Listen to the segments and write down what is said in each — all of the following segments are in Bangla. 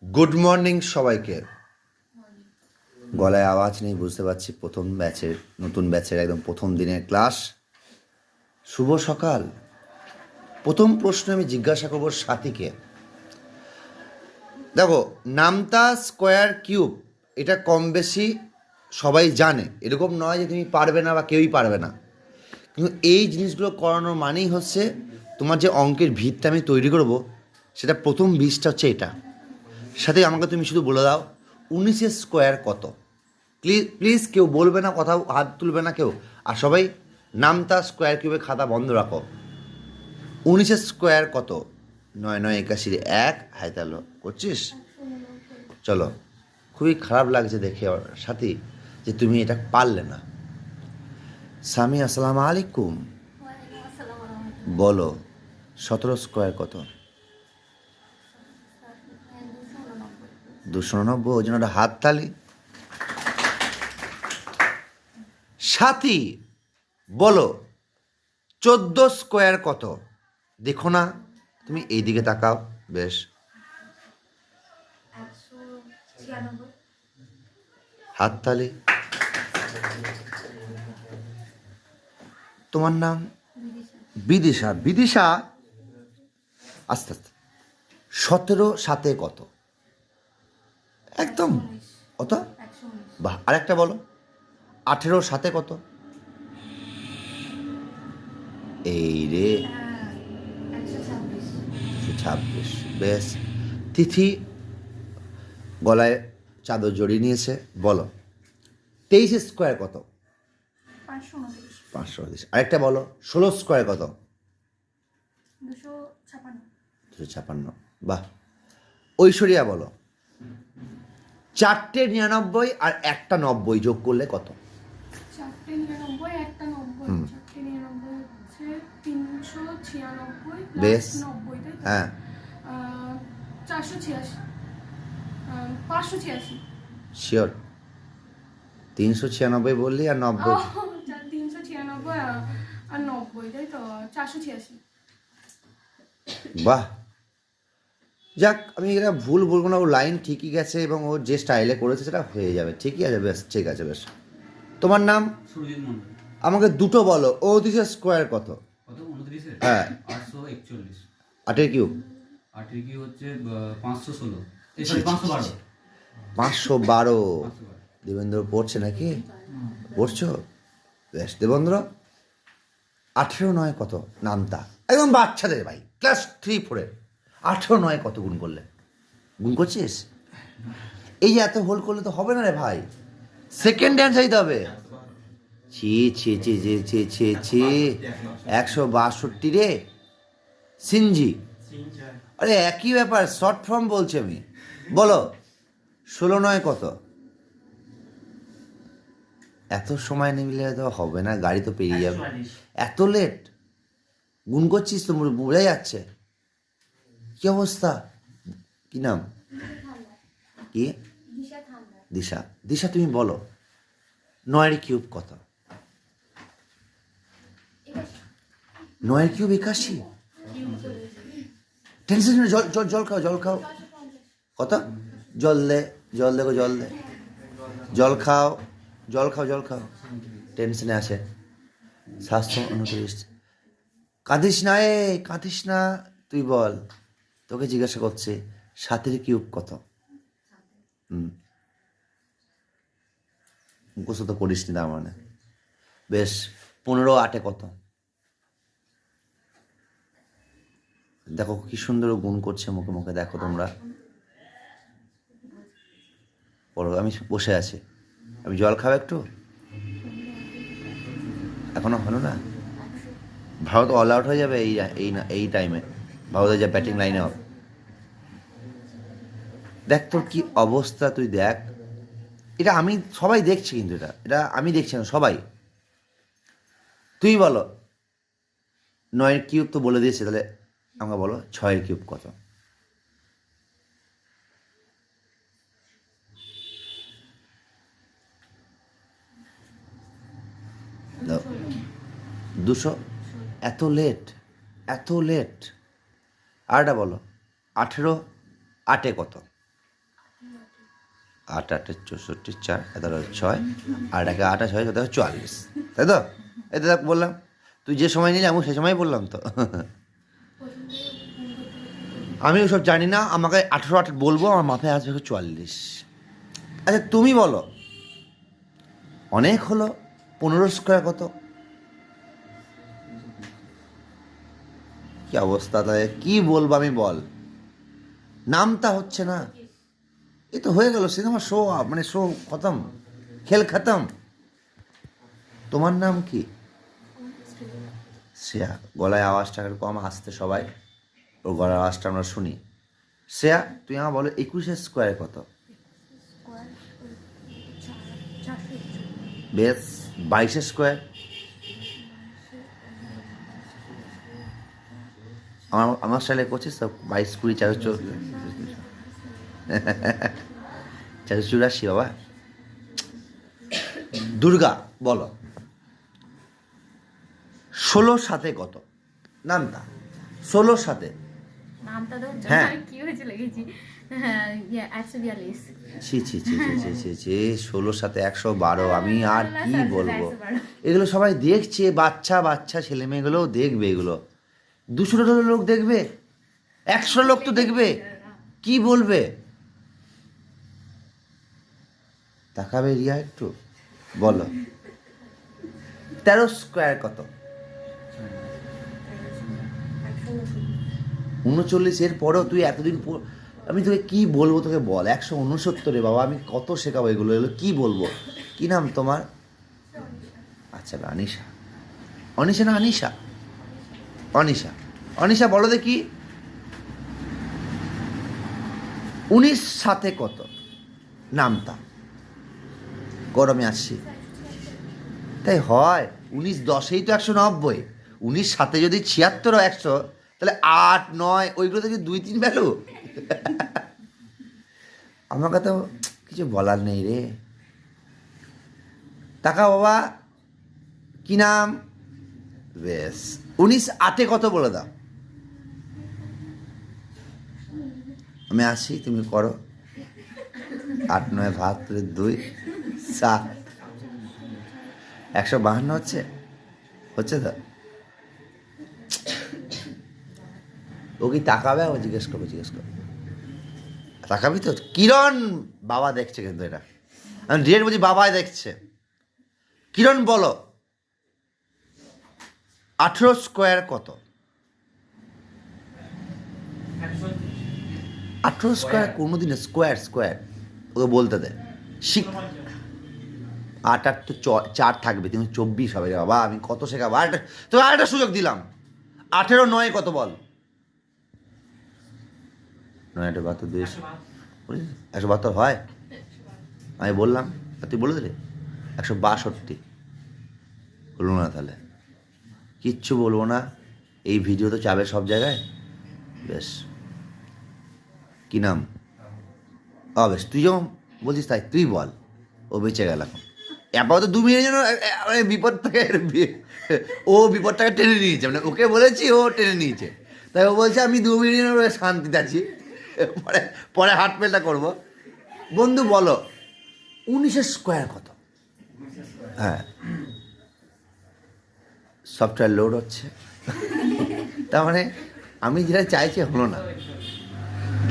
গুড মর্নিং সবাইকে। গলায় আওয়াজ নেই বুঝতে পারছি, নতুন ব্যাচের একদম প্রথম দিনের ক্লাস। শুভ সকাল। প্রথম প্রশ্ন আমি জিজ্ঞাসা করব সাথীকে। দেখো, নামতা স্কোয়ার কিউব এটা কম বেশি সবাই জানে, এরকম নয় যে তুমি পারবে না বা কেউই পারবে না, কিন্তু এই জিনিসগুলো করানোর মানেই হচ্ছে তোমার যে অঙ্কের ভিতটা আমি তৈরি করব, সেটা প্রথম বীজটা হচ্ছে এটা। সাথে আমাকে তুমি শুধু বলে দাও 19 স্কোয়ার কত। প্লিজ প্লিজ কেউ বলবে না, কথা হাত তুলবে না কেউ, আর সবাই নামতা স্কোয়ার কিউবের খাতা বন্ধ রাখো। 19 স্কোয়ার কত? 9 9 81 এক। হাই তাহলে করছিস? চলো, খুবই খারাপ লাগছে দেখে সাথী যে তুমি এটা পারলে না। স্বামী আসসালামু আলাইকুম। বলো 17 স্কোয়ার কত? 289। ওই জন্য একটা হাত তালি। সাথী বলো 14 স্কোয়ার কত? দেখো না, তুমি এই দিকে তাকাও। বেশ, হাততালি। তোমার নাম? বিদিশা। বিদিশা, আস্তে আস্তে। 17 সাথে কত? একদম কত? বাহ, আরেকটা বলো। 18 সাথে কত? এই রে, 26। বেশ। তিথি গলায় চাদর জড়িয়ে নিয়েছে। বলো 23 স্কোয়ার কত? 529। আরেকটা বলো 16 স্কোয়ার কত? 256। বাহ। ঐশ্বরিয়া বলো 4টে 99 আর একটা 90 যোগ করলে কত? 4টে 99 একটা 90, 4টে 99 হচ্ছে 396 বেশ। 90, তাই তো? হ্যাঁ। 486, 586। শিওর? 396 বললি আর 90? 396 আর 90, তাই তো? 486। বাহ। যাক, আমি এটা ভুল বলবো না, ও লাইন ঠিকই গেছে এবং ও যে স্টাইলে করেছে সেটা হয়ে যাবে, ঠিকই আছে। বেশ, ঠিক আছে। বেশ, তোমার নাম? সুরজিৎ মন্ডল। আমাকে দুটো বলো 29 স্কোয়ার কত? কত? 29 হ্যাঁ। 841। 8 কিউব? 8 কি হচ্ছে 516, সরি 512। 512। দেবেন্দ্র পড়ছে নাকি? পড়ছো? বেশ। দেবেন্দ্র 18 9 কত? নামতা একদম বাচ্চাদের ভাই, ক্লাস 3 4-এর। 18 9 কত গুণ করলে? গুণ করছিস? এই যে এত হোল করলে তো হবে না রে ভাই, সেকেন্ড ড্যান্স চাইতে হবে। ছি ছি ছি ছি ছি ছি ছি, 162 রে সিনজি। আরে একই ব্যাপার, শর্ট ফর্ম বলছি আমি। বলো 16 9 কত? এত সময় নিলে তো হবে না, গাড়ি তো পেরিয়ে যাবে। এত লেট গুণ করছিস তো, বোঝা যাচ্ছে। কি অবস্থা? কি নাম? কি? দিশা। দিশা তুমি বলো 9 কিউব কত? 9 কিউব 81। টেনশন, জল জল জল খাও, জল খাও। কত? জল দে, জল দেখো, জল দে, জল খাও, জল খাও, জল খাও। টেনশনে আছে। 729। কাঁদিস না, কাঁদিস না, তুই বল। তোকে জিজ্ঞাসা করছে 7 কিউব কত? মুখস্থ তো করিস নি তার মানে। বেশ। 15 8 কত? দেখো কি সুন্দর গুণ করছে মুখে মুখে, দেখো তোমরা। বলো, আমি বসে আছি, আমি জল খাবো একটু। এখনো হলো না? ভারত অল আউট হয়ে যাবে এই টাইমে। ভারতের যা ব্যাটিং লাইনে হবে, দেখ তোর কি অবস্থা, তুই দেখ। এটা আমি সবাই দেখছি, কিন্তু এটা এটা আমি দেখছি না, সবাই। তুই বলো 9 কিউব তো বলে দিয়েছে, তাহলে আমাকে বলো 6 কিউব কত? দাও। 200। এত লেট, এত লেট। আরটা বলো 18 8 কত? 8 8 64 4 6 8 1 8 6 17 44, তাই তো? এই তো দেখ বললাম, তুই যে সময় নিলি আমি সে সময় বললাম তো। আমি ওসব জানি না, আমাকে 18 8 বলবো, আমার মাথায় আসবে 44। আচ্ছা তুমি বলো, অনেক হলো 15 স্কোয়ার কত? কি অবস্থা, তাই কি বলবো আমি বল, নামটা হচ্ছে না। এই তো হয়ে গেল সিনেমা শো, মানে শো খতম, খেল খতম। তোমার নাম কি? শ্রেয়া। গলায় আওয়াজটা একটু কম আসতে সবাই, ওর গলার আওয়াজটা আমরা শুনি। শ্রেয়া তুই আমার বলো 21 স্কোয়ার কত? বেশ। 22 স্কোয়ার? আমার স্টাইলে করছিস তো, 22 20 484 বাবা। দুর্গা বলো 16 সাথে কত? নামটা 16 সাথে। নামটা তো হ্যাঁ। কি হয়েছে লেগেছি। হ্যাঁ 142। ছি ছি ছি ছি ছি ছি ছি 16 সাথে 112, আমি আর কি বলবো। এগুলো সবাই দেখছে, বাচ্চা বাচ্চা ছেলে মেয়েগুলোও দেখবে এগুলো। 200 লোক দেখবে, 100 লোক তো দেখবে, কি বলবে? তাকাবে রিয়া একটু, বলো 13 স্কোয়ার কত? 39। এর পরেও তুই এতদিন পর, আমি তোকে কি বলবো, তোকে বল 169 বাবা, আমি কত শেখাবো এগুলো, এগুলো কি বলবো? কি নাম তোমার? আচ্ছা অনিশা। অনিশা না আনিশা? অনিশা। অনিশা বলো দেখি 19 সাথে কত? নামটা গরমে আসছি, তাই হয় 19 10এই তো 190, 19 সাথে যদি 76 ও 100, তাহলে 8 9 ওইগুলো থেকে 2 3 ভ্যালু। আমাকে তো কিছু বলার নেই রে। টাকা বাবা, কি নাম? বেশ। 19 8 কত বলে দাও। আমি আসি, তুমি করো। 8 9 72 2 7 152 হচ্ছে, হচ্ছে তো? ও কি তাকাবে? ও জিজ্ঞেস করবো, জিজ্ঞেস করবো, তাকাবি তো? কিরণ বাবা দেখছে কিন্তু, এটা আমি ডিরেক্ট বলছি, বাবাই দেখছে। কিরণ বলো 18 স্কোয়ার কত? 18 স্কোয়ার কোনোদিন স্কোয়ার, স্কোয়ার ওকে বলতে দে, শিখ। 8 8 তো 4 থাকবে, তুমি 24 হবে রে বাবা, আমি কত শেখাবো। তো আরেকটা সুযোগ দিলাম, 18 9 কত বল? 9 8 72 172 হয়? আমি বললাম আর তুই বলে দিলে 162। বলবো না তাহলে, কিচ্ছু বলবো না, এই ভিডিও তো চাবে সব জায়গায়। বেশ, কি নাম? বেশ, তুই যখন বলছিস তাই তুই বল, ও বেঁচে গেল এখন। আপাতত 2 মিনিটের জন্য মানে বিপদটাকে, ও বিপদটাকে টেনে নিয়েছে, মানে ওকে বলেছি ও টেনে নিয়েছে, তাই ও বলছে আমি 2 মিনিটের জন্য শান্তিতে আছি, পরে পরে হার্টফেলটা করবো। বন্ধু বলো 19 স্কোয়ার কত? হ্যাঁ, সফটওয়্যার লোড হচ্ছে, তার মানে আমি যেটা চাইছি হলো না,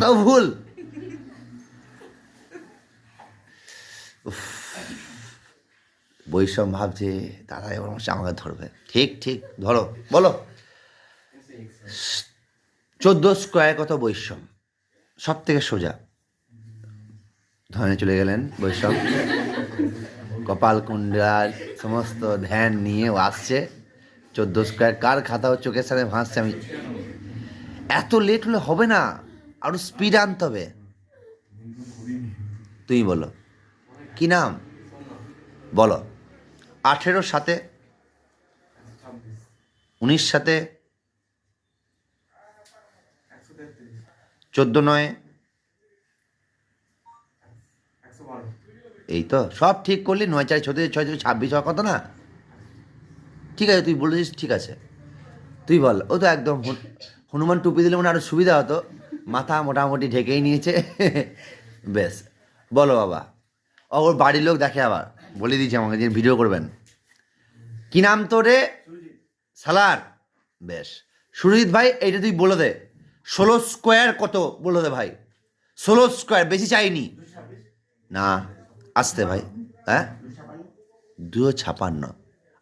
তাও ভুল। বৈষম ভাবছে দাদা এবার আমাকে ধরবে। ঠিক ঠিক, ধরো, বলো 14 স্কোয়ার কত? বৈষম সব থেকে সোজা, ধনে চলে গেলেন বৈষম, কপাল কুণ্ডার সমস্ত ধ্যান নিয়ে ও আসছে। 14 স্কোয়ার কার খাতা ও চোখের সামনে ভাসছে। আমি এত লেট হলে হবে না, আরো স্পিড আনতে হবে। তুমি বলো কি নাম? বলো 18 সাথে 19 সাথে 14 9, এই তো সব ঠিক করলি। 9 4 36 6 26 হওয়ার কথা না? ঠিক আছে তুই বলেছিস, ঠিক আছে তুই বল। ও তো একদম হনুমান টুপি দিলে মনে আরো সুবিধা হতো, মাথা মোটামুটি ঢেকেই নিয়েছে। বেশ, বলো বাবা। ওর বাড়ির লোক দেখে, আবার বলে দিয়েছে আমাকে যে ভিডিও করবেন। কি নাম তোর রে? সালার। বেশ, সুরজিৎ ভাই এইটা তুই বলে দে, 16 স্কোয়ার কত বলে দে ভাই। 16 স্কোয়ার, বেশি চাইনি না, আসতে ভাই। হ্যাঁ, 256।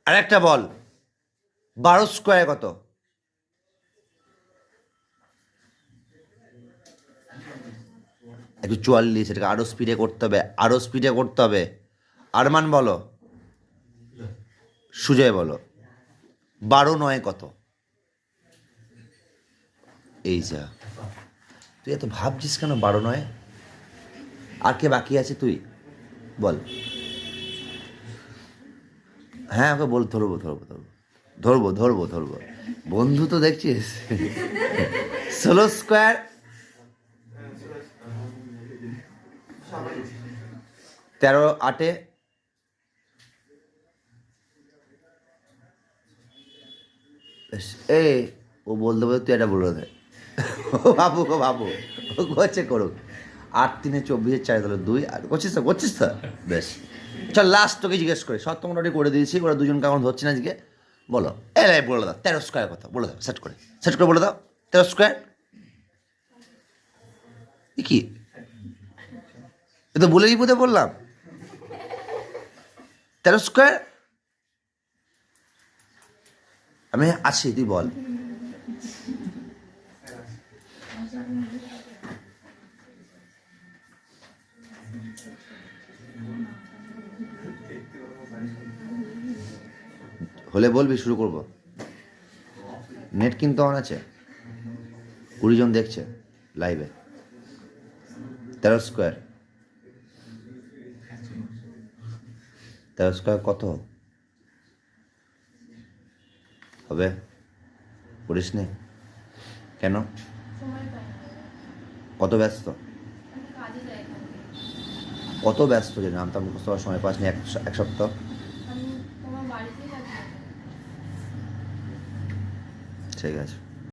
আর একটা বল, 12 স্কোয়ার কত? একটু 44, এটাকে আরো স্পিডে করতে হবে, আরো স্পিডে করতে হবে। আরমান বলো, সুজয় বলো, 12 কত? এই যা, তুই এত ভাবছিস কেন? 12 আর কে বাকি আছে তুই বল। হ্যাঁ, ওকে বল, ধরবো ধরবো ধরবো ধরবো ধরবো ধরবো। বন্ধু তো দেখছিস। 16 স্কোয়ার, 13 8 এ, ও বলতে বলতে তুই এটা বলে দে। ও বাবু, ও বাবু, ও করছে করুক। 8 3 24 4 তাহলে 2। আর করছিস তো, করছিস তো? বেশ, চল লাস্ট তোকে জিজ্ঞেস করি, সব তো মোটামুটি করে দিয়েছি, ওরা দুজন কারণ ধরছি না আজকে। বলো, এলাই বলে দাও, 13 স্কোয়ার কথা বলে দাও, সেট করে বলে দাও। 13 স্কোয়ার কি? এ তো বলেই বোধহয় বললাম। 13 স্কোয়ার, আমি আছি, তুই বল। হলে বলবি, শুরু করব। নেট কিন্তু অন আছে, 20 জন দেখছে লাইভে। 13 স্কোয়ার, 13 স্কোয়ার কত হবে? করিস নি কেন? সময় পাই না, কত ব্যস্ত? আমি কাজে যাই এখানে। কত ব্যস্ত যে নামটা মুখস্থ করার সময় পাস নি? এক সপ্তাহ। আমি তোমার বাড়িতেই থাকি। ঠিক আছে।